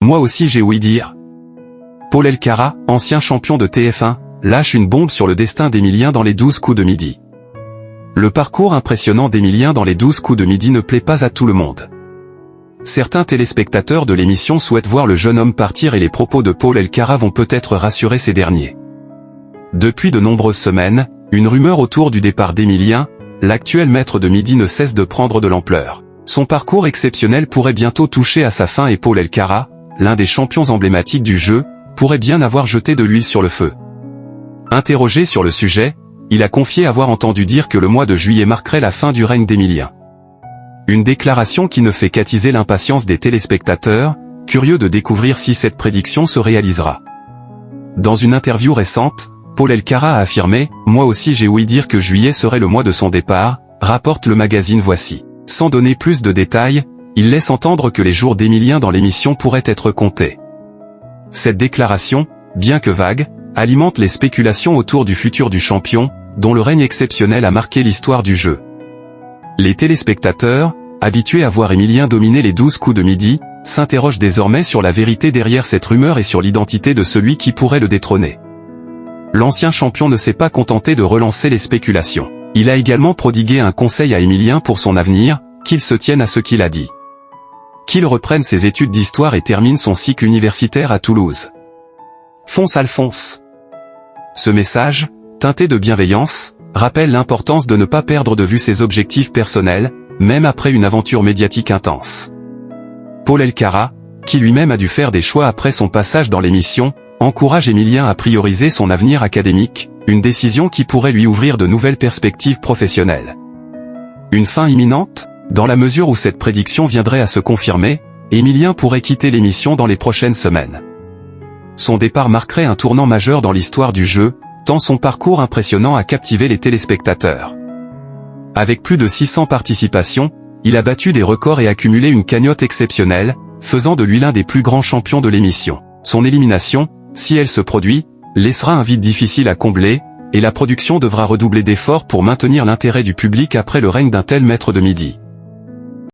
Moi aussi j'ai ouï dire. Paul Elkarat, ancien champion de TF1, lâche une bombe sur le destin d'Emilien dans les 12 coups de midi. Le parcours impressionnant d'Emilien dans les 12 coups de midi ne plaît pas à tout le monde. Certains téléspectateurs de l'émission souhaitent voir le jeune homme partir et les propos de Paul Elkarat vont peut-être rassurer ces derniers. Depuis de nombreuses semaines, une rumeur autour du départ d'Emilien, l'actuel maître de midi, ne cesse de prendre de l'ampleur. Son parcours exceptionnel pourrait bientôt toucher à sa fin et Paul Elkarat, l'un des champions emblématiques du jeu, pourrait bien avoir jeté de l'huile sur le feu. Interrogé sur le sujet, il a confié avoir entendu dire que le mois de juillet marquerait la fin du règne d'Emilien. Une déclaration qui ne fait qu'attiser l'impatience des téléspectateurs, curieux de découvrir si cette prédiction se réalisera. Dans une interview récente, Paul Elkarat a affirmé « Moi aussi j'ai ouï dire que juillet serait le mois de son départ », rapporte le magazine Voici. Sans donner plus de détails, il laisse entendre que les jours d'Emilien dans l'émission pourraient être comptés. Cette déclaration, bien que vague, alimente les spéculations autour du futur du champion, dont le règne exceptionnel a marqué l'histoire du jeu. Les téléspectateurs, habitués à voir Emilien dominer les 12 coups de midi, s'interrogent désormais sur la vérité derrière cette rumeur et sur l'identité de celui qui pourrait le détrôner. L'ancien champion ne s'est pas contenté de relancer les spéculations. Il a également prodigué un conseil à Emilien pour son avenir, qu'il se tienne à ce qu'il a dit. Qu'il reprenne ses études d'histoire et termine son cycle universitaire à Toulouse. Fonce Alphonse. Ce message, teinté de bienveillance, rappelle l'importance de ne pas perdre de vue ses objectifs personnels, même après une aventure médiatique intense. Paul Elkarat, qui lui-même a dû faire des choix après son passage dans l'émission, encourage Emilien à prioriser son avenir académique, une décision qui pourrait lui ouvrir de nouvelles perspectives professionnelles. Une fin imminente ? Dans la mesure où cette prédiction viendrait à se confirmer, Emilien pourrait quitter l'émission dans les prochaines semaines. Son départ marquerait un tournant majeur dans l'histoire du jeu, tant son parcours impressionnant a captivé les téléspectateurs. Avec plus de 600 participations, il a battu des records et accumulé une cagnotte exceptionnelle, faisant de lui l'un des plus grands champions de l'émission. Son élimination, si elle se produit, laissera un vide difficile à combler, et la production devra redoubler d'efforts pour maintenir l'intérêt du public après le règne d'un tel maître de midi.